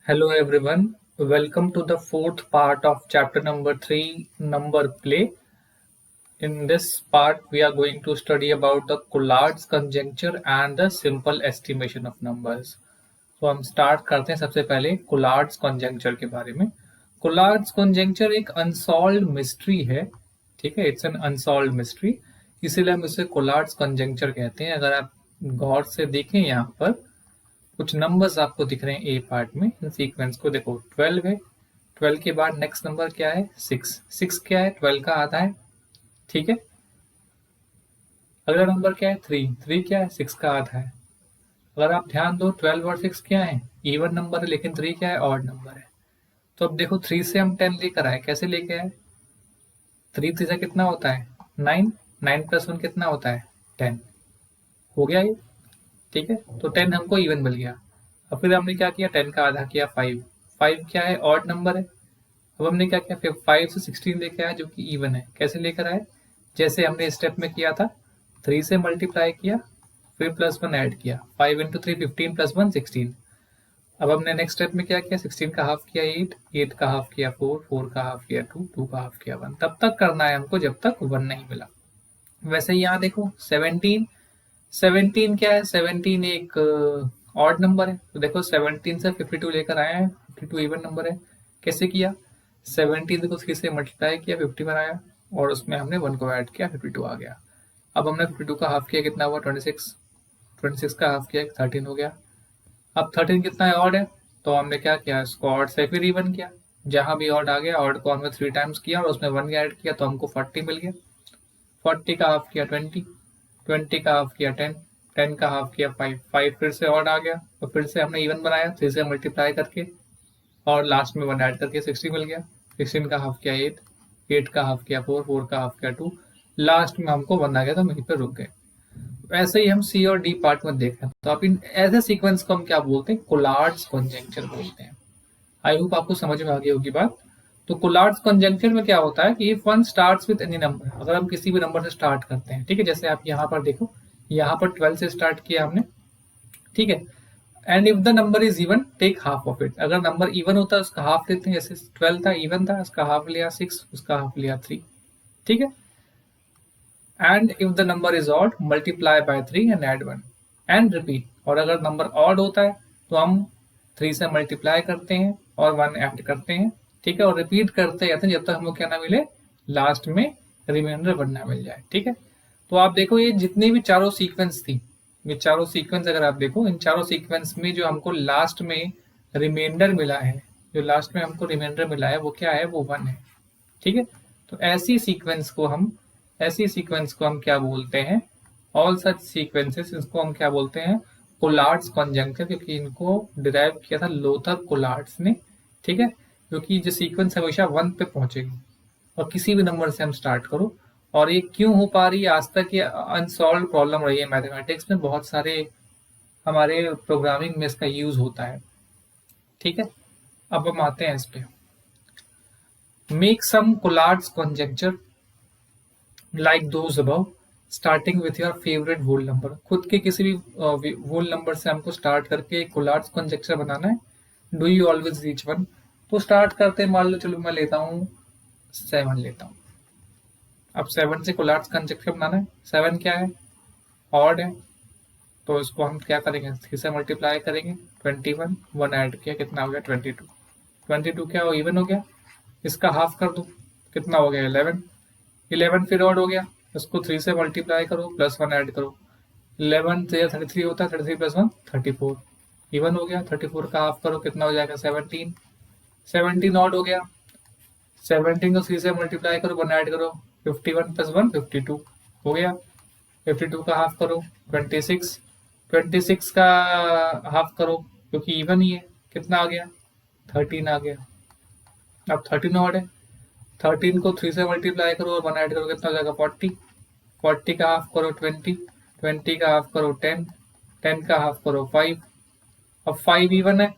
Hello everyone, welcome to the fourth part of chapter number 3, number play. In this part, we are going to study about the Collard's conjecture and the simple estimation of numbers. तो हम start करते हैं सबसे पहले Collard's conjecture के बारे में. Collard's conjecture एक अनसॉल्व्ड मिस्ट्री है, ठीक है, इट्स एन अनसॉल्व्ड मिस्ट्री, इसीलिए हम इसे Collard's conjecture कहते हैं. अगर आप गौर से देखें यहाँ पर कुछ नंबर्स आपको दिख रहे हैं ए पार्ट में. इन सीक्वेंस को देखो, 12 है, 12 के बाद नेक्स्ट नंबर क्या है, 6. 6 क्या है, 12 का आधा है, ठीक है. अगला नंबर क्या है, 3. 3 क्या है, 6 का आधा है. अगर आप ध्यान दो, 12 और 6 क्या है, इवन नंबर है, लेकिन 3 क्या है, ऑड नंबर है. तो अब देखो, 3 से हम 10 लेकर आए, कैसे लेके आए, 3 3 से कितना होता है, 9. 9 प्लस 1 कितना होता है, 10. हो गया ये, ठीक है. तो 10 हमको इवन मिल गया. अब फिर हमने क्या किया, 10 का आधा किया, 5. 5 क्या है, ऑड नंबर है. अब हमने क्या किया, फिर 5 से 16 लेके आया जो कि इवन है. कैसे लेकर आए, जैसे हमने स्टेप में किया था, 3 से मल्टीप्लाई किया, फिर प्लस 1 ऐड किया. 5 इंटू 3 15 प्लस 1 16. अब हमने नेक्स्ट स्टेप में क्या किया, 16 का हाफ किया 8, 8 का हाफ किया 4, 4 का हाफ किया 2, 2 का हाफ किया 1. तब तक करना है हमको जब तक 1 नहीं मिला. वैसे ही यहाँ देखो, 17. 17 क्या है, 17 एक ऑड नंबर है. तो देखो, 17 से 52 लेकर आया है, 52 इवन नंबर है. कैसे किया, 17 को 3 से मल्टीप्लाई किया, 50 बनाया, और उसमें हमने 1 को ऐड किया, 52 आ गया. अब हमने 52 का हाफ किया, कितना हुआ, 26. 26 का हाफ किया, 13 हो गया. अब 13 कितना है, ऑड है, तो हमने क्या किया, इसको ऑड से फिर इवन किया. जहां भी ऑड आ गया, ऑड को हमने 3 टाइम्स किया और उसमें 1 ऐड किया, तो हमको 40 मिल गया. 40 का हाफ किया 20, 20 का हाफ किया 10, 10 का हाफ किया 5, 5 फिर से ऑड आ गया, तो फिर से हमने इवन बनाया 3 से मल्टीप्लाई करके, और लास्ट में 1 ऐड करके 60 मिल गया. 16 का हाफ किया 8, 8 का हाफ किया 4, 4 का हाफ किया 2, लास्ट में हमको 1 आ गया, तो वहीं पर रुक गए. ऐसे ही हम सी और डी पार्ट में देख रहे हैं. तो आप इन ऐसे सीक्वेंस को हम क्या बोलते हैं, कोलार्ड्स कॉन्जेंक्चर बोलते हैं. आई होप आपको समझ में आ गई होगी बात. तो कोलार्ड्स कॉन्जेंक्चर में क्या होता है कि if one starts with any number, अगर हम किसी भी नंबर से स्टार्ट करते हैं, ठीक है, जैसे आप यहाँ पर देखो, यहाँ पर 12 से स्टार्ट किया हमने, ठीक है. And if the number is even, take half of it. अगर नंबर इवन होता है उसका हाफ लेते हैं, जैसे 12 था, इवन था, उसका हाफ लिया 6, उसका हाफ लिया 3, ठीक है. And if the number is odd, multiply by 3 and add 1 and repeat. और अगर नंबर ऑड होता है तो हम 3 से मल्टीप्लाई करते हैं और 1 ऐड करते हैं, ठीक है, और रिपीट करते रहते हैं जब तक हमको क्या ना मिले, लास्ट में रिमाइंडर 1 ना मिल जाए, ठीक है. तो आप देखो, ये जितनी भी चारों सीक्वेंस थी, ये चारों सीक्वेंस अगर आप देखो, इन चारों सीक्वेंस में जो हमको लास्ट में रिमाइंडर मिला है, जो लास्ट में हमको रिमाइंडर मिला है वो क्या है, वो 1 है, ठीक है. तो ऐसी सीक्वेंस को हम क्या बोलते हैं, ऑल सच सीक्वेंसेस, इसको हम क्या बोलते हैं, कोलार्ड्स कॉन्जंक्शन, क्योंकि इनको डिराइव किया था लोथर कोलार्ड्स ने, ठीक है. क्योंकि जो सीक्वेंस हमेशा 1 पे पहुंचेगी, और किसी भी नंबर से हम स्टार्ट करो. और ये क्यों हो पा रही है, आज तक ये अनसॉल्व प्रॉब्लम रही है मैथमेटिक्स में. बहुत सारे हमारे प्रोग्रामिंग में इसका यूज होता है, ठीक है. अब हम आते हैं इस पे. Make some Collatz conjecture like those above, starting with your favourite whole number. खुद के किसी भी होल नंबर से हमको स्टार्ट करके कोलार्ड्स कॉन्जेक्चर बनाना है. Do you always reach 1. तो स्टार्ट करते हैं, मान लो चलो मैं लेता हूँ 7 लेता हूँ. अब 7 से कोलार्ड्स कॉन्जेक्चर बनाना है. 7 क्या है, ऑड है, तो इसको हम क्या करेंगे, 3 से मल्टीप्लाई करेंगे, 21, 1 ऐड किया, कितना हो गया, 22. 22 क्या हो, इवन हो गया, इसका हाफ कर दो, कितना हो गया, 11. 11 फिर ऑड हो गया, इसको 3 से मल्टीप्लाई करो, प्लस 1 ऐड करो. 11 से 33 होता है, 33 प्लस 1 34, इवन हो गया. 34 का हाफ करो, कितना हो जाएगा, 17. 17 ऑड हो गया, 17 को 3 से मल्टीप्लाई करो, 1 ऐड करो, 51 प्लस 1 52 हो गया. 52 का हाफ करो, 26. 26 का हाफ करो, क्योंकि इवन ही है, कितना आ गया, 13 आ गया. अब 13 ऑड है, 13 को 3 से मल्टीप्लाई करो और 1 ऐड करो, कितना हो जाएगा, 40. 40 का हाफ करो, 20. 20 का हाफ करो, 10. 10 का हाफ करो, 5. अब 5 इवन है,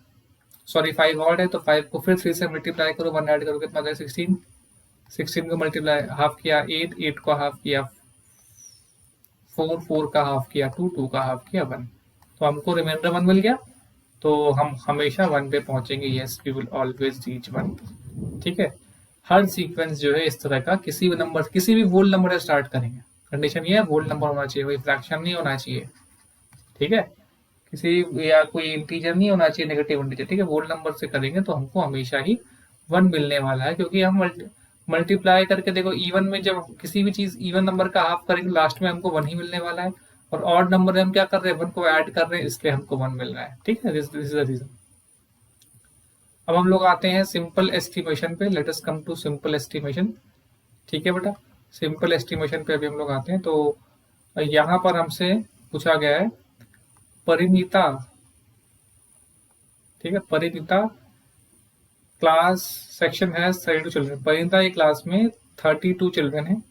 सॉरी 5 ऑड है, तो 5 को फिर 3 से मल्टीप्लाई करो, 1 ऐड करो, कितना हो जाएगा, 16. 16 को मल्टीप्लाई हाफ किया 8, 8 को हाफ किया 4, 4 का हाफ किया 2, 2 का हाफ किया 1. तो हमको रिमाइंडर 1 मिल गया. तो हम हमेशा 1 पे पहुंचेंगे। Yes, we will always reach 1। ठीक है, हर सीक्वेंस जो है इस तरह का किसी भी नंबर, किसी भी वोल नंबर से स्टार्ट करेंगे। कंडीशन ये है वोल नंबर होना चाहिए, कोई फ्रैक्शन नहीं होना चाहिए। ठीक है, किसी या कोई इंटीजर नहीं होना चाहिए, नेगेटिव इंटीजर। ठीक है, वोल नंबर से करेंगे तो हमको हमेशा ही 1 मिलने वाला है, क्योंकि हम मल्टीप्लाई करके देखो, इवन में जब किसी भी चीज इवन नंबर का हाफ करेंगे लास्ट में हमको 1 ही मिलने वाला है। और ऑड नंबर में हम क्या कर रहे हैं, 1 को ऐड कर रहे हैं, इसलिए हमको 1 मिल रहा है। ठीक है, दिस इज द रीजन। अब हम लोग आते हैं सिंपल एस्टिमेशन पे। Let us come to simple estimation. ठीक है बेटा, सिंपल एस्टिमेशन पे अभी हम लोग आते हैं। तो यहाँ पर हमसे पूछा गया है परिमिता। ठीक है, परिमिता क्लास सेक्शन है 32 चिल्ड्रन। परिमिता ये क्लास में 32 चिल्ड्रन है।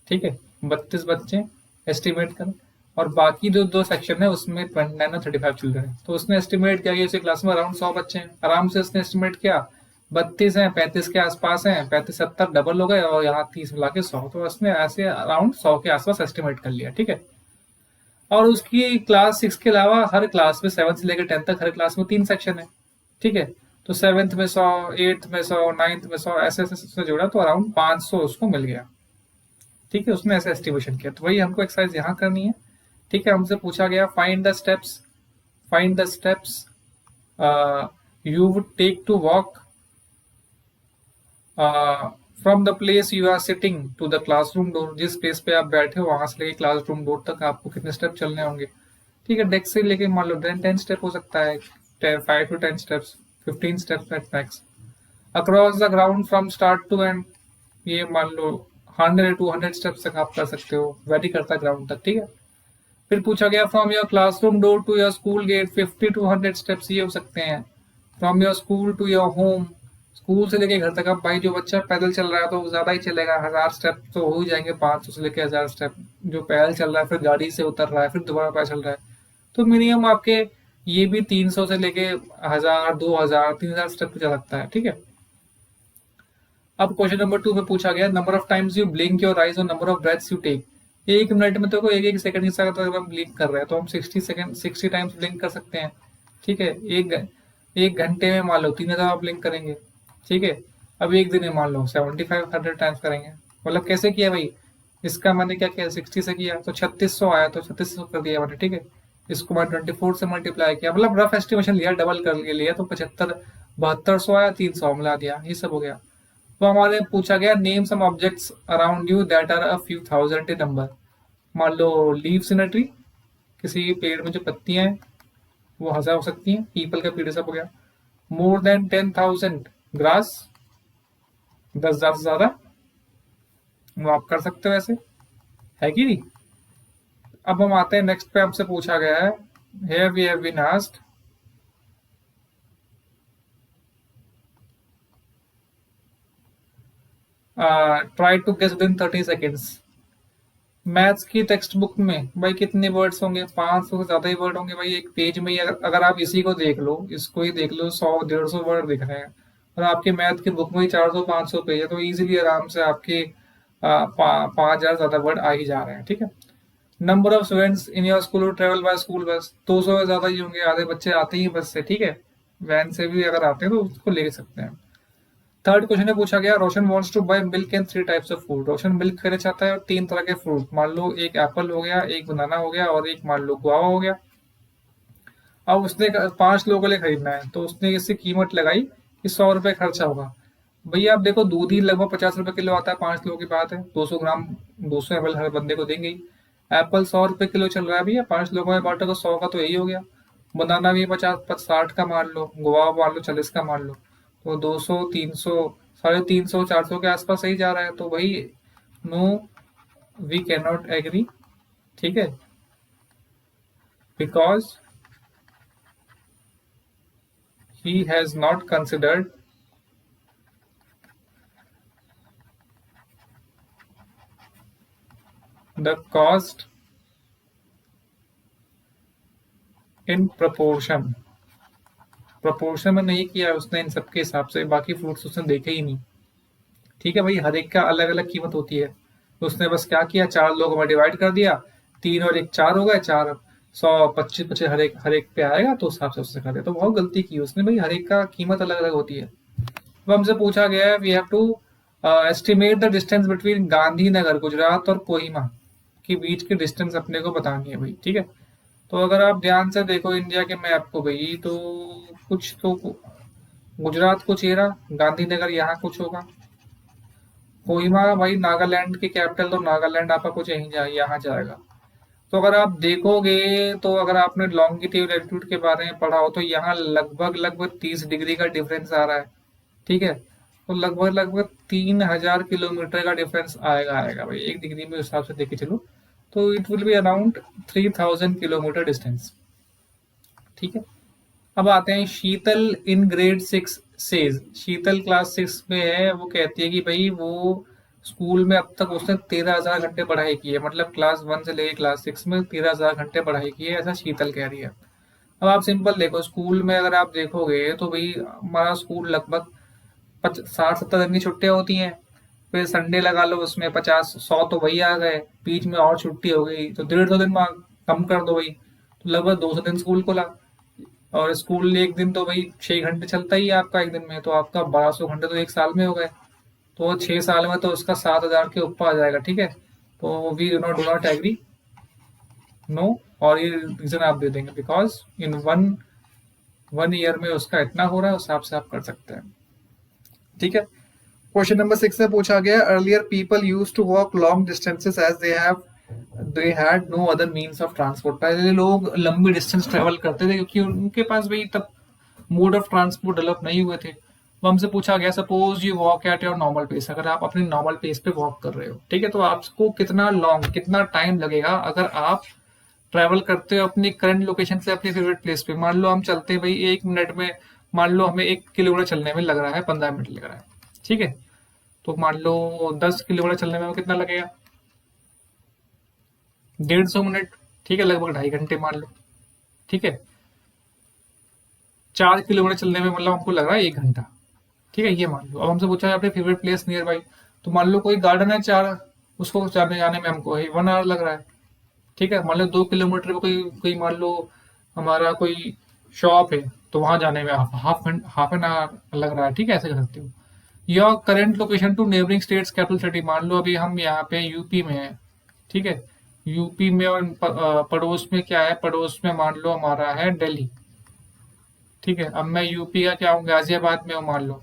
ठीक है, 32 बच्चे एस्टिमेट कर। और बाकी जो दो सेक्शन है उसमें 29 और 35 चिल्ड्रन है। तो उसने एस्टिमेट किया कि उसी क्लास में अराउंड 100 बच्चे हैं। आराम से उसने एस्टिमेट किया 32 हैं, 35 के आसपास हैं, 35 70 डबल हो गए और यहाँ 30 मिला के 100। तो उसने ऐसे अराउंड 100 के आसपास एस्टिमेट कर लिया। ठीक है, और उसकी क्लास 6 के अलावा हर क्लास में 7 से लेकर 10 तक हर क्लास में 3 सेक्शन है। ठीक है, तो 7th में 100, 8th में 100, 9th में 100, ऐसे ऐसे से जोड़ा तो अराउंड 500 उसको मिल गया। ठीक है, उसने ऐसे एस्टिमेशन किया। तो वही हमको एक्सरसाइज यहाँ करनी है। ठीक है, हमसे पूछा गया find the steps, find the steps you would take to walk from the place you are sitting to the classroom door. जिस प्लेस पे आप बैठे हो वहां से लेके क्लासरूम डोर तक आपको कितने स्टेप चलने होंगे। ठीक है, डेस्क से लेके मान लो 10 स्टेप हो सकता है, 5 to 10 steps, 15 steps at max. Across the ground from start to end, ये मान लो 100 200 स्टेप्स तक आप कर सकते हो, वेरी करता है ग्राउंड तक। ठीक है, फिर पूछा गया from your classroom door to your school gate 50 to 100 steps ये हो सकते हैं। From your school to your home, school से लेके घर तक। अब भाई जो बच्चा पैदल चल रहा है तो ज्यादा ही चलेगा, 1000 स्टेप तो हो ही जाएंगे, 500 से लेके 1000 स्टेप। जो पैदल चल रहा है फिर गाड़ी से उतर रहा है फिर दोबारा पैदल चल रहा है, तो मिनिमम आपके ये भी 300 से लेके 1000 2000 3000 स्टेप जा सकता है। ठीक है, अब क्वेश्चन नंबर 2 में पूछा गया number of times you blink your eyes और number of breaths you take. 1 minute में तो एक एक सेकंड के साथ अगर हम ब्लिंक कर रहे हैं तो हम 60 टाइम्स ब्लिंक कर सकते हैं। ठीक है, एक घंटे में मान लो 3000 आप ब्लिंक करेंगे। ठीक है, अब एक दिन में मान लो 7500 टाइम्स करेंगे। मतलब कैसे किया भाई, इसका मैंने क्या किया, 60 से किया तो 3600 आया, तो 3600 कर दिया मैंने। ठीक है, इसको मैं 24 से मल्टीप्लाई किया, मतलब रफ एस्टिमेशन लिया, डबल कर लिया, तो 7200 आया, 300 मिला दिया, ये सब हो गया। तो हमारे पूछा गया name some objects around you that are a few thousand in number. मान लो लीव्स इन अ ट्री, किसी पेड़ में जो पत्तियां हैं वो 1000 हो सकती हैं, पीपल का पेड़ सब हो गया। मोर देन 10,000 ग्रास, 10,000 से ज्यादा, वो आप कर सकते हो ऐसे, है कि नहीं। अब हम आते हैं नेक्स्ट पे, हमसे पूछा गया है here we have been asked try to guess within 30 seconds। Maths की टेक्स्ट बुक में भाई कितने वर्ड्स होंगे, 500 से ज्यादा ही वर्ड होंगे भाई एक पेज में ही। अगर आप इसी को देख लो, इसको ही देख लो, 100 150 वर्ड दिख रहे हैं, और आपके मैथ की बुक में ही 400 500 पेज है, तो इजीली आराम से आपके 5000 ज्यादा वर्ड आ ही जा रहे हैं। ठीक है, number of students in your school travel by school bus, 200 से ज्यादा ही होंगे, आधे बच्चे आते ही बस से। ठीक है, वैन से भी अगर आते हैं तो उसको ले सकते हैं। थर्ड क्वेश्चन में पूछा गया Roshan wants to buy milk and 3 types of food. Roshan milk खरीदना चाहता है और 3 तरह के फ्रूट, मान लो एक एप्पल हो गया, एक बनाना हो गया, और एक मान लो गुआवा हो गया। अब उसने 5 लोगों के लिए खरीदना है, तो उसने इससे कीमत लगाई कि 100 रुपये खर्चा होगा। भैया आप देखो दूध ही लगभग 50 रुपए किलो आता है, 5 लोगों की बात है, 200 ग्राम 200 ml हर बंदे को देंगे ही। एप्पल 100 रुपए किलो चल रहा है भैया, 5 लोगों में बांटो तो 100 का तो यही हो गया। बनाना भी 50 60 का मान लो, गुआवा मान लो 40 का मान लो, तो 200 300 350 400 के आसपास सही जा रहा है। तो वही no, we can not agree. ठीक है, because he has not considered the cost in proportion. Proportion में नहीं किया उसने इन सबके हिसाब से, बाकी फ्रूट्स उसने देखे ही नहीं। ठीक है भाई, हर एक का अलग अलग कीमत होती है। तो उसने बस क्या किया, 4 लोगों में डिवाइड कर दिया, 3 और 1 4 हो गए, 4 125 25 हर एक पे आएगा तो उस हिसाब से उससे करते। तो बहुत गलती की उसने भाई, हर एक का कीमत अलग अलग होती है। अब हमसे पूछा गया है we have to estimate the distance between Gandhinagar Gujarat और कोहिमा के बीच की डिस्टेंस अपने को बतानी है भाई, ठीक है। तो अगर आप ध्यान से देखो इंडिया के मैप को भाई, तो कुछ तो गुजरात कुछ ये रहा, गांधीनगर यहाँ कुछ होगा, कोहिमा भाई नागालैंड की कैपिटल, तो नागालैंड आपका कुछ यहीं यहाँ जाएगा। तो अगर आप देखोगे, तो अगर आपने लॉन्गिट्यूड एल्टीट्यूड के बारे में पढ़ा हो, तो यहाँ लगभग लगभग 30 डिग्री का डिफरेंस आ रहा है, ठीक है। तो लगभग लगभग 3000 किलोमीटर का डिफरेंस आएगा आएगा भाई, 1 डिग्री में उस हिसाब से देखे चलो, तो it will be around 3000 kilometre distance, ठीक है। अब आते हैं Sheetal in grade 6 says, Sheetal class 6 में है, वो कहती है कि भाई वो स्कूल में अब तक उसने 13,000 घंटे पढ़ाई की है, मतलब क्लास 1 से लेकर क्लास 6 में 13,000 घंटे पढ़ाई की है, ऐसा शीतल कह रही है। अब आप सिंपल देखो, स्कूल में अगर आप देखोगे तो भाई हमारा स्कूल लगभग 60 70 दिन की छुट्टियां होती हैं, फिर संडे लगा लो, उसमें 50 100 तो वही आ गए, बीच में और छुट्टी हो गई तो 150 दिन में कम कर दो भाई, तो लगभग 200 दिन स्कूल खुला। और स्कूल एक दिन तो भाई 6 घंटे चलता ही है आपका एक दिन में, तो आपका 1200 घंटे तो एक साल में हो गए, तो 6 साल में तो उसका 7,000 के ऊपर आ जाएगा, ठीक है। तो we do not agree, no. और ये रीजन आप दे देंगे बिकॉज इन वन ईयर में उसका इतना हो रहा है, उस हिसाब से आप कर सकते हैं, ठीक है। क्वेश्चन नंबर 6 में पूछा गया earlier people use to walk long distances as they had no other means of transport, पहले लोग लंबी डिस्टेंस ट्रेवल करते थे क्योंकि उनके पास भाई तब मोड ऑफ ट्रांसपोर्ट डेवलप नहीं हुए थे। वो हमसे पूछा गया suppose you walk at your normal pace, अगर आप अपनी नॉर्मल पेस पे वॉक कर रहे हो, ठीक है, तो आपको कितना लॉन्ग कितना टाइम लगेगा अगर आप ट्रैवल करते हो अपनी करंट लोकेशन से अपनी फेवरेट प्लेस पे। मान लो हम चलते हैं भाई 1 मिनट में, मान लो हमें 1 किलोमीटर चलने में लग रहा है 15 मिनट लग रहा है, ठीक है। तो मान लो 10 किलोमीटर चलने में कितना लगेगा, 150 मिनट, ठीक है, लगभग 2.5 घंटे मान लो, ठीक है। 4 किलोमीटर चलने में मतलब हमको लग रहा है 1 घंटा, ठीक है, ये मान लो। अब हमसे पूछा है अपने फेवरेट प्लेस नियर बाई, तो मान लो कोई गार्डन है चार, उसको जाने जाने में हमको 1 आवर लग रहा है, ठीक है। मान लो 2 किलोमीटर पे कोई कोई मान लो हमारा कोई शॉप है, तो वहां जाने में हाफ एन आवर लग रहा है, ठीक है, ऐसे कर सकते हो। Your current location to neighbouring states capital city, मान लो अभी हम यहाँ पे यूपी में है, ठीक है, यूपी में और पड़ोस में क्या है, पड़ोस में मान लो हमारा है दिल्ली, ठीक है। अब मैं यूपी का क्या हूँ, गाजियाबाद में हूँ मान लो,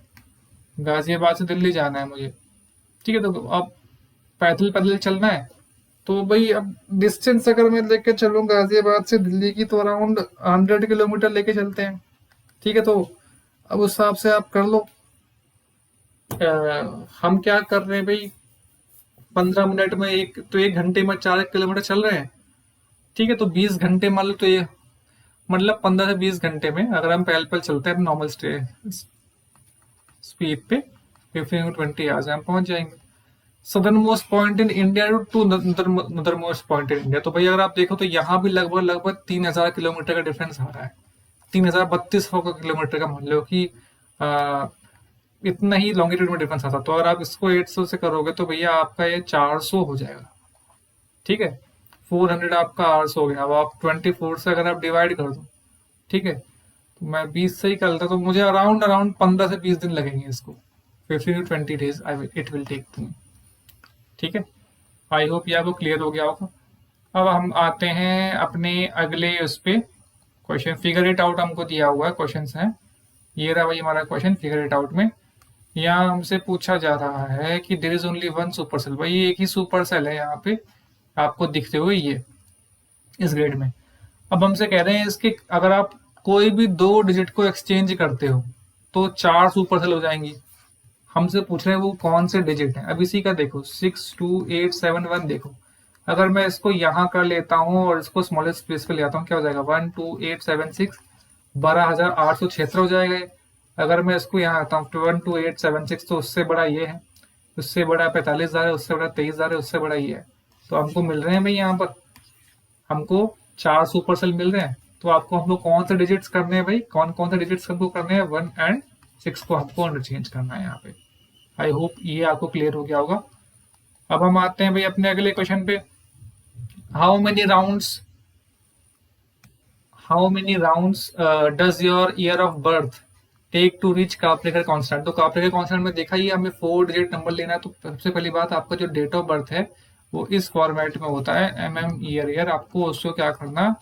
गाजियाबाद से दिल्ली जाना है मुझे, ठीक है। तो अब पैदल पैदल चलना है, तो भाई अब डिस्टेंस अगर मैं लेके चलूँ गाजियाबाद से दिल्ली की, तो अराउंड 100 किलोमीटर लेके चलते हैं, ठीक है। तो अब उस हिसाब से आप कर लो, हम क्या कर रहे हैं भाई, 15 मिनट में एक, तो 1 घंटे में 4 किलोमीटर चल रहे हैं, ठीक है। तो 20 घंटे मान लो, तो ये मतलब 15 से 20 घंटे में अगर हम पहल पहल चलते हैं नॉर्मल स्पीड पे 15 to 20 आवर्स हम पहुंच जाएंगे। Southern most point in India to northern most point in India, तो भाई अगर आप देखो तो यहाँ भी लगभग लगभग 3,000 किलोमीटर का डिफरेंस आ रहा है, 3,032 किलोमीटर का मान लो कि आ, इतना ही लॉन्गिट्यूड में डिफरेंस आता। तो अगर आप इसको 800 से करोगे तो भैया आपका ये 400 हो जाएगा, ठीक है। 400 आपका आवर्स हो गया। अब आप 24 से अगर आप डिवाइड कर दो, ठीक है, तो मैं 20 से ही कर लेता, तो मुझे अराउंड अराउंड 15 से 20 दिन लगेंगे इसको, 15 to 20 days I it will take me, ठीक है। आई होप ये आपको क्लियर हो गया होगा। अब हम आते हैं अपने अगले उस पे, क्वेश्चन फिगर इट आउट हमको दिया हुआ है, क्वेश्चन है ये रहा भाई हमारा क्वेश्चन फिगर इट आउट में। यहाँ हमसे पूछा जा रहा है कि there is only one super cell, भाई एक ही सुपर सेल है यहाँ पे आपको दिखते हुए ये इस ग्रेड में। अब हमसे कह रहे हैं इसके अगर आप कोई भी 2 डिजिट को एक्सचेंज करते हो तो 4 सुपर सेल हो जाएंगी। हमसे पूछ रहे हैं वो कौन से डिजिट है। अब इसी का देखो 62871 देखो, अगर मैं इसको यहाँ कर लेता हूँ और इसको स्मॉलेस्ट स्पेस पे ले आता हूँ, क्या हो जाएगा 12876 12,876 हो जाएगा। अगर मैं इसको यहाँ आता हूँ 12876, तो उससे बड़ा ये है, उससे बड़ा 45,000 है, उससे बड़ा 23,000 है, उससे बड़ा ये है। तो हमको मिल रहे हैं भाई यहाँ पर हमको 4 सुपर सेल मिल रहे हैं। तो आपको हमको कौन से डिजिट्स करने हैं भाई, कौन कौन से डिजिट्स हमको करने हैं, 1 और 6 को हमको इंटरचेंज करना है यहाँ पे। आई होप ये आपको क्लियर हो गया होगा। अब हम आते हैं भाई अपने अगले क्वेश्चन पे, how many rounds how many rounds does your year of birth take to reach Kaprekar constant. तो काप्रेकर कांस्टेंट में देखा ही हमें 4 डिजिट नंबर लेना है। तो सबसे पहली बात, आपका जो डेट ऑफ बर्थ है वो इस फॉर्मेट में होता है, ईयर। आपको उसको क्या करना,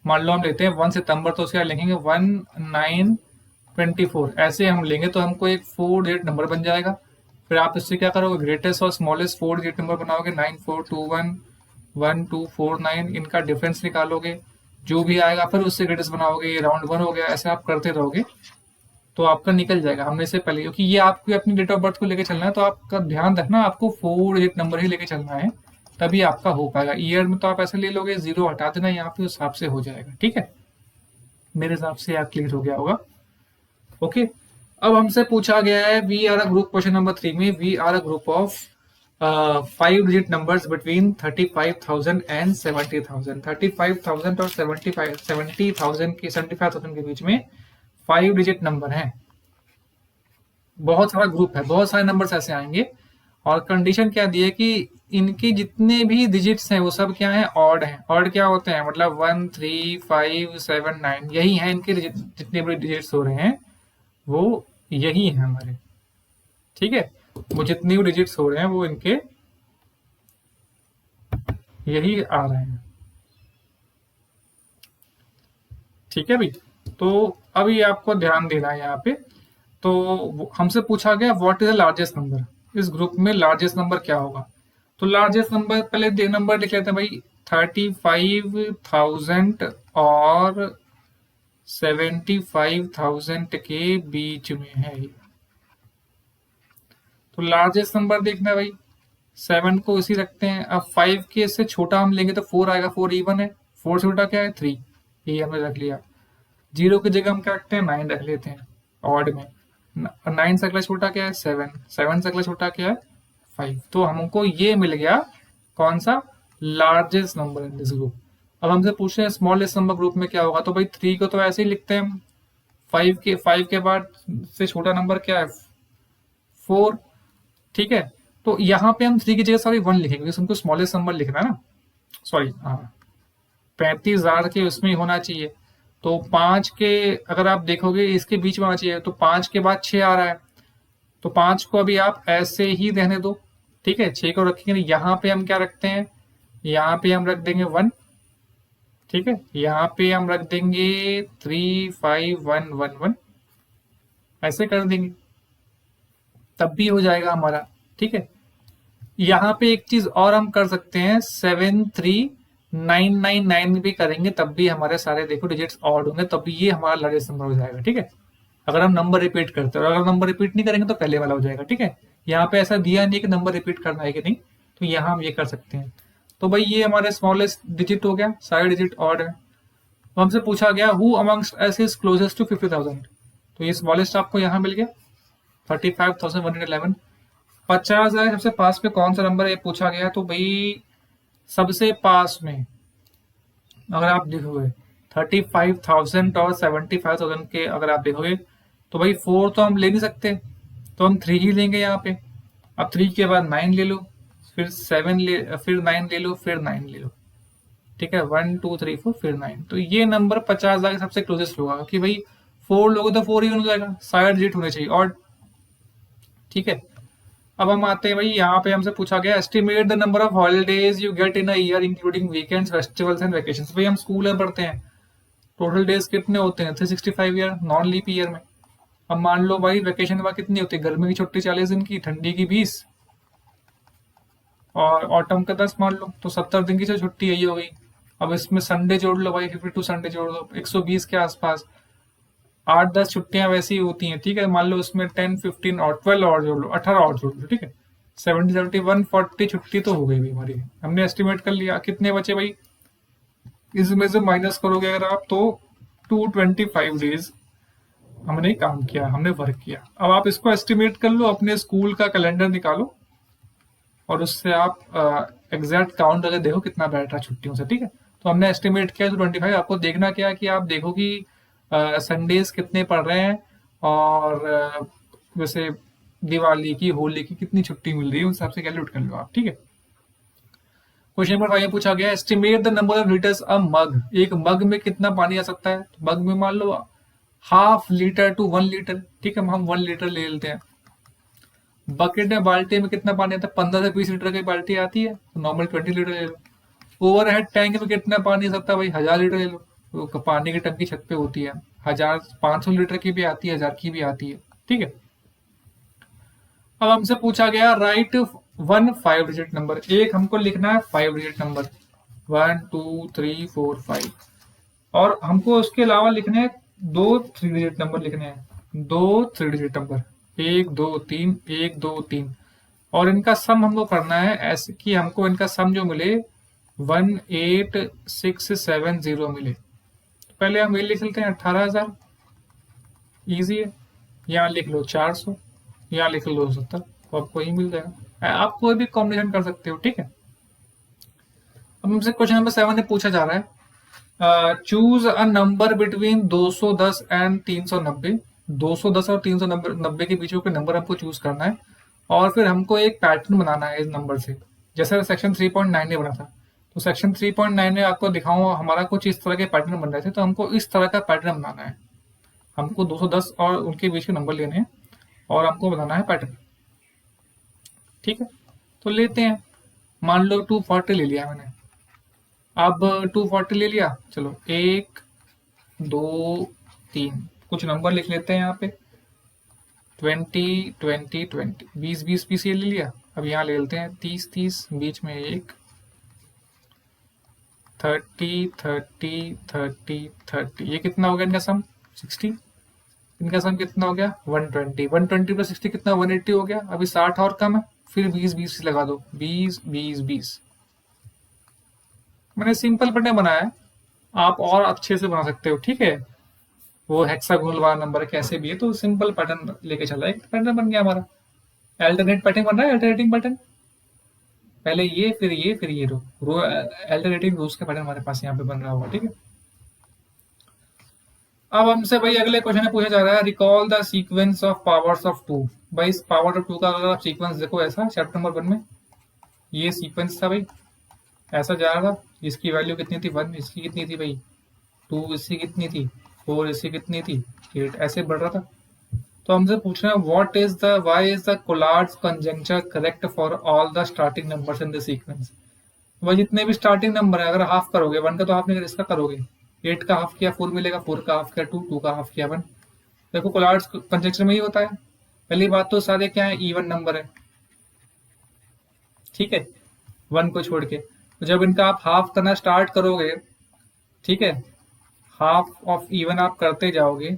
मान लो हम लेते हैं 1 सितंबर, तो उसका लिखेंगे 1924, ऐसे हम लेंगे तो हमको एक 4 डिजिट नंबर बन जाएगा। फिर आप इससे क्या करोगे, ग्रेटेस्ट और स्मॉलेस्ट 4 डिजिट नंबर बनाओगे, 9421 1249, इनका डिफरेंस निकालोगे, जो भी आएगा फिर उससे ग्रेटेस्ट बनाओगे, ये राउंड 1 हो गया, ऐसे आप करते रहोगे तो आपका निकल जाएगा। हमने से पहले, क्योंकि ये आपको अपनी डेट ऑफ बर्थ को लेके चलना है, तो आपका ध्यान रखना, आपको 4 डिजिट नंबर ही लेके चलना है, तभी आपका हो पाएगा। ईयर में तो आप ऐसे ले लोगे, 0 हटा देना यहाँ पे, उस हिसाब से हो जाएगा। ठीक है, मेरे हिसाब से आप क्लियर हो गया होगा। ओके, अब हमसे पूछा गया है, we are a group, question number 3 में, we are a group of 5 digit numbers between 35,000 and 70,000। 35,000 और 75,000 के बीच में 5 डिजिट नंबर हैं। बहुत सारा ग्रुप है, बहुत सारे नंबर्स ऐसे आएंगे, और कंडीशन क्या दी है कि इनके जितने भी डिजिट्स हैं वो सब क्या है, ऑड हैं। ऑड क्या होते हैं, मतलब 1 3 5 7 9, यही है इनके जितने भी डिजिट्स हो रहे हैं वो यही है हमारे। ठीक है, वो जितनी भी डिजिट्स हो रहे हैं वो इनके यही आ रहे हैं। ठीक है भाई, तो अभी आपको ध्यान देना है यहाँ पे। तो हमसे पूछा गया what is the largest number, इस ग्रुप में लार्जेस्ट नंबर क्या होगा। तो लार्जेस्ट नंबर, पहले दे नंबर लिख लेते हैं भाई, 35,000 और 75,000 के बीच में है ये। तो लार्जेस्ट नंबर देखना है भाई, 7 को इसी रखते हैं। अब 5 के से छोटा हम लेंगे तो 4 आएगा, 4 इवन है। 4 से छोटा क्या है, 3, ये हमने रख लिया। 0 की जगह हम क्या रखते हैं, 9 रख लेते हैं ऑड में। 9 से अगला छोटा क्या है, 7, 7 से अगला छोटा क्या है, 5। तो हमको ये मिल गया कौन सा, largest number in this group. अब हमसे पूछ रहे हैं स्मॉलेस्ट नंबर ग्रुप में क्या होगा। तो भाई 3 को तो ऐसे ही लिखते हैं हम, 5 के बाद से छोटा नंबर क्या है, 4। ठीक है, तो यहाँ पे हम 3 की जगह सॉरी 1 लिखेंगे, क्योंकि हमको स्मॉलेस्ट नंबर लिखना है ना। सॉरी, हाँ, 35,000 के उसमें ही होना चाहिए। तो 5 के, अगर आप देखोगे इसके बीच में होना चाहिए, तो 5 के बाद 6 आ रहा है, तो 5 को अभी आप ऐसे ही रहने दो। ठीक है, 6 को रखेंगे, यहाँ पे हम क्या रखते हैं, यहाँ पे हम रख देंगे 1। ठीक है, यहाँ पे हम रख देंगे 35111, ऐसे कर देंगे, तब भी हो जाएगा हमारा। ठीक है, यहाँ पे एक चीज और हम कर सकते हैं, 73999 भी करेंगे, तब भी हमारे सारे देखो डिजिट्स ऑड होंगे, तब भी ये हमारा लार्जेस्ट नंबर हो जाएगा। ठीक है, अगर हम नंबर रिपीट करते हैं, और अगर नंबर रिपीट नहीं करेंगे तो पहले वाला हो जाएगा। ठीक है, यहाँ पे ऐसा दिया नहीं कि नंबर रिपीट करना है कि नहीं, तो यहाँ हम ये कर सकते हैं। तो भाई ये हमारे स्मॉलेस्ट डिजिट हो गया, सारे डिजिट ऑड है। तो हमसे पूछा गया who amongst us is closest to 50,000, तो ये स्मॉलेस्ट आपको यहाँ मिल गया 35,111। 50,000 सबसे पास में कौन सा नंबर है, पूछा गया। तो भाई सबसे पास में अगर आप देखोगे 35,000 और 75,000 के अगर आप देखोगे, तो भाई 4 तो हम ले नहीं सकते, तो हम 3 ही लेंगे यहाँ पे। अब 3 के बाद 9 ले लो, फिर 7 ले, फिर 9 ले लो, फिर 9 ले लो। ठीक है, 1 2 3 4 फिर 9, तो ये नंबर 50,000 सबसे क्लोजेस्ट होगा, कि भाई 4 लोगे तो 4 ही हो जाएगा, सारे डिजिट होने चाहिए और। ठीक है, अब हम आते हैं भाई, यहाँ पे हमसे पूछा गया estimate the number of holidays you get in a year including weekends, festivals and vacations. भाई हम स्कूल में पढ़ते हैं, टोटल डेज कितने होते हैं, 365 ईयर नॉन लीप ईयर में। अब मान लो भाई वेकेशन के बाद कितनी होती है, गर्मी की छुट्टी 40 दिन की, ठंडी की 20, और ऑटम का 10 मान लो, तो 70 दिन की जो छुट्टी यही हो गई। अब इसमें संडे जोड़ लो भाई, 52 संडे जोड़ दो, 120 के आसपास। 8-10 छुट्टियां वैसी होती हैं। ठीक है, मान लो उसमें 10 15 और 12 और जोड़ लो, 18 और जोड़ लो। ठीक है, 70 70 140 छुट्टी तो हो गई भी हमारी, हमने एस्टिमेट कर लिया। कितने बचे भाई, इसमें से माइनस करोगे अगर आप, तो 225 डेज हमने काम किया, हमने वर्क किया। अब आप इसको एस्टिमेट कर लो, अपने स्कूल का कैलेंडर निकालो और उससे आप एग्जैक्ट काउंट करके देखो कितना बैठ रहा छुट्टियों से। ठीक है, तो हमने एस्टिमेट किया 225। आपको देखना क्या है कि आप देखो कि संडेज कितने पड़ रहे हैं, और वैसे दिवाली की, होली की कितनी छुट्टी मिल रही है, उस हिसाब से कैलकुलेट कर लो आप। ठीक है, क्वेश्चन नंबर 5 में पूछा गया estimate the number of litres a mug, एक मग में कितना पानी आ सकता है। तो मग में मान लो हाफ लीटर टू 1 लीटर, ठीक है, हम 1 लीटर ले लेते हैं। बकेट में बाल्टी में कितना पानी आता है, 15 से 20 लीटर की बाल्टी आती है, तो नॉर्मल 20 लीटर ले लो। ओवरहेड टैंक में कितना पानी आ सकता है भाई, 1000 लीटर ले लो। तो पानी की टंकी छत पे होती है, 1500 लीटर की भी आती है, 1000 की भी आती है, ठीक है। अब हमसे पूछा गया राइट 1 5 डिजिट नंबर, एक हमको लिखना है 5 डिजिट नंबर, 1 2 3 4 5, और हमको उसके अलावा लिखने हैं 2 3 डिजिट नंबर लिखने हैं, 2 3 डिजिट नंबर, 1 2 3, 1 2 3, और इनका सम हमको करना है ऐसे कि हमको इनका सम जो मिले 18670 मिले। तो पहले हम ये लिख लेते हैं 18,000, ईजी है। यहाँ लिख लो 400, यहाँ लिख लो 70, तो आपको यही मिल जाएगा। आप कोई भी कॉम्बिनेशन कर सकते हो, ठीक है। अब हमसे क्वेश्चन नंबर 7 में पूछा जा रहा है choose a number between 210 and 390, 210 और 390 के बीच में कोई नंबर हमको चूज करना है, और फिर हमको एक पैटर्न बनाना है इस नंबर से, जैसे सेक्शन 3.9 में बना था। तो सेक्शन 3.9 में आपको दिखाऊंगा हमारा कुछ इस तरह के पैटर्न बन रहे थे, तो हमको इस तरह का पैटर्न बनाना है। हमको 210 और उनके बीच के नंबर लेने हैं और हमको बनाना है पैटर्न, ठीक है। तो लेते हैं, मान लो 240 ले लिया मैंने। अब 240 ले लिया, चलो 1 2 3 कुछ नंबर लिख लेते हैं यहाँ पे, 20 20 20, 20 20 20 ये ले लिया। अब यहाँ ले लेते हैं 30 30, बीच में 1, 30 30 30 30, ये कितना हो गया इनका सम 60, इनका सम कितना हो गया 120, 120 प्लस 60 कितना 180 हो गया। अभी 60 और कम है, फिर 20 20 लगा दो, 20 20 20। मैंने सिंपल पैटर्न बनाया है, आप और अच्छे से बना सकते हो, ठीक है। वो हेक्सागोनल वाला नंबर कैसे भी है, तो सिंपल पैटर्न लेके चला, एक पैटर्न बन गया हमारा। अल्टरनेट पैटर्न बन रहा है, अल्टरनेटिंग पैटर्न, पहले ये फिर ये फिर ये रो अल्टरनेटिंग रोज का पैटर्न हमारे पास यहाँ पे बन रहा होगा, ठीक है। अब हमसे भाई अगले क्वेश्चन में पूछा जा रहा है recall the sequence of powers of 2। भाई इस पावर ऑफ 2 का अगर आप सीक्वेंस देखो, ऐसा चैप्टर नंबर 1 में ये सीक्वेंस था भाई, ऐसा जा रहा था। इसकी वैल्यू कितनी थी 1, इसकी कितनी थी भाई 2, इसकी कितनी थी 4, इसकी कितनी थी 8, ऐसे बढ़ रहा था। तो हमसे पूछ रहे हैं what is the why is the Collatz conjecture correct for all the starting numbers in the sequence. भाई जितने भी स्टार्टिंग नंबर है, अगर हाफ करोगे 1 का तो हाफ नहीं, अगर इसका करोगे 8 का हाफ किया 4 मिलेगा, 4 का हाफ किया 2, 2 का हाफ किया 1। देखो कोलार्ड्स कंजंक्शन में ही होता है। पहली बात तो सारे क्या है, इवन नंबर है, ठीक है, 1 को छोड़ के। तो जब इनका आप हाफ करना स्टार्ट करोगे, ठीक है, हाफ ऑफ इवन आप करते जाओगे,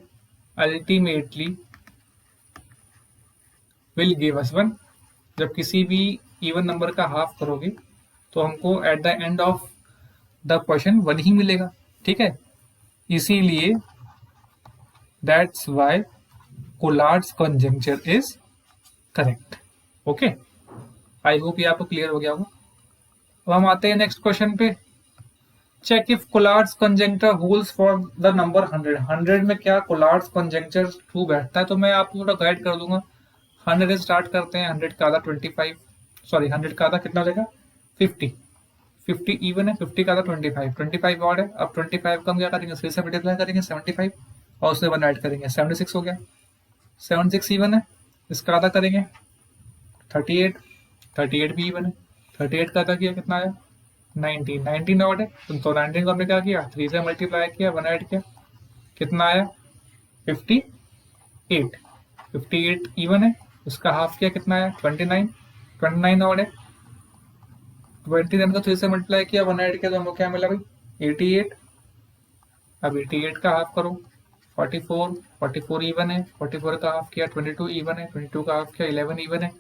अल्टीमेटली विल गिव अस 1। जब किसी भी इवन नंबर का हाफ करोगे तो हमको at the end of the question 1 ही मिलेगा, ठीक है। इसीलिए that's why Collatz conjecture is correct. Okay, I hope ये आपको क्लियर हो गया होगा। अब हम आते हैं नेक्स्ट क्वेश्चन पे। Check if Collatz conjecture holds for the number 100, 100 में क्या कोलार्ड्स कंजंक्चर ट्रू बैठता है। तो मैं आपको थोड़ा गाइड कर दूंगा। 100 से स्टार्ट करते हैं, 100 का आधा 25, सॉरी 100 का आधा कितना हो जाएगा 50, 50 इवन है, 50 का आधा 25, 25 ऑड है। अब 25 का हम क्या करेंगे, 3 से मल्टीप्लाई करेंगे 75 और उससे 1 ऐड करेंगे, 76 हो गया। 76 इवन है, इसका आधा करेंगे 38, 38 भी इवन है, 38 का आधा किया कितना आया 19, 19 ऑड है। तो 19 को हमने क्या किया 3 से मल्टीप्लाई किया, 1 ऐड किया, कितना आया 58, 58 इवन है, उसका हाफ किया कितना आया 29, 29 ऑड है। 29 को 3 से मल्टीप्लाई किया, 1 ऐड किया, तो हमको क्या मिला भाई 88। अब 88 का हाफ करो 44, 44 इवन है, 44 का हाफ किया 22 इवन है, 22 का हाफ किया 11 इवन है,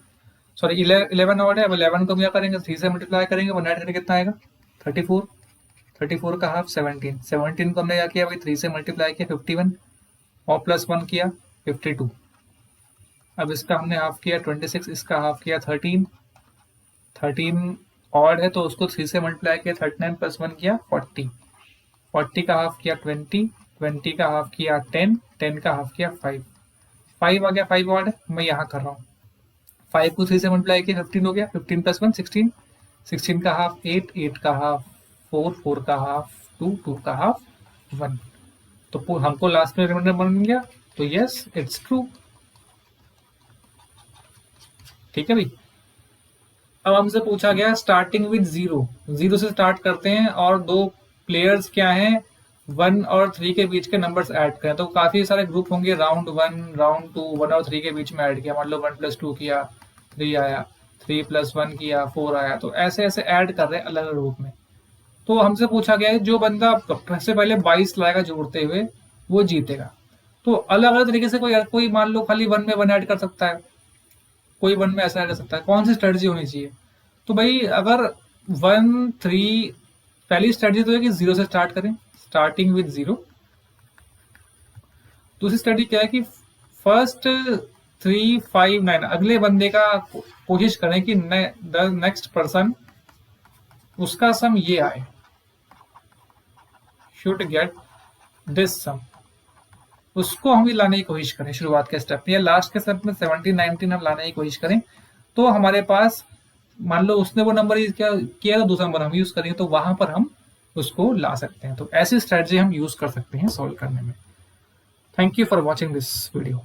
सॉरी 11 ऑड है। अब 11 को क्या करेंगे 3 से मल्टीप्लाई करेंगे, 1 ऐड करके कितना आएगा 34, 34 का हाफ 17, 17 को हमने क्या किया भाई 3 से मल्टीप्लाई किया 51 और प्लस 1 किया 52। अब इसका हमने हाफ किया 26, इसका हाफ किया 13, 13 ऑड है तो उसको 3 से मल्टीप्लाई किया 39 प्लस 1 किया 40, 40 का हाफ किया 20, 20 का हाफ किया 10, 10 का हाफ किया 5, 5 आ गया, 5 ऑड है, मैं यहाँ कर रहा हूँ। 5 को 3 से मल्टीप्लाई किया 15 हो गया, 15 प्लस 1 16, 16 का हाफ 8, 8 का हाफ 4, 4 का हाफ 2, 2 का हाफ 1। तो हमको लास्ट में रिमाइंडर बन गया, तो यस इट्स ट्रू। ठीक है भाई। अब हमसे पूछा गया स्टार्टिंग विद 0, 0 से स्टार्ट करते हैं और दो प्लेयर्स क्या हैं, 1 और 3 के बीच के नंबर्स ऐड करें। तो काफी सारे ग्रुप होंगे, राउंड 1, राउंड 2, 1 और 3 के बीच में ऐड किया। मान लो 1 + 2 किया 3 आया, 3 + 1 किया 4 आया। तो ऐसे ऐसे ऐड कर रहे हैं अलग अलग ग्रुप में। तो हमसे पूछा गया है जो बंदा सबसे पहले 22 लाएगा जोड़ते हुए वो जीतेगा। तो अलग अलग तरीके से कोई मान लो खाली 1 में 1 ऐड कर सकता है, कोई 1 में ऐसा ऐड कर सकता है। कौन सी स्ट्रेटजी होनी चाहिए? तो भाई अगर 1, 3, पहली स्ट्रेटजी तो है कि 0 से स्टार्ट करें, स्टार्टिंग विद 0। दूसरी स्ट्रेटजी क्या है कि फर्स्ट 3, 5, 9 अगले बंदे का कोशिश करें कि द नेक्स्ट पर्सन उसका सम ये आए, शुड गेट दिस सम, उसको हम लाने की कोशिश करें शुरुआत के स्टेप में, या लास्ट के स्टेप में 17, 19 हम लाने की कोशिश करें। तो हमारे पास मान लो उसने वो नंबर यूज किया तो दूसरा नंबर हम यूज करेंगे, तो वहां पर हम उसको ला सकते हैं। तो ऐसी स्ट्रेटजी हम यूज कर सकते हैं सॉल्व करने में। Thank you for watching this video.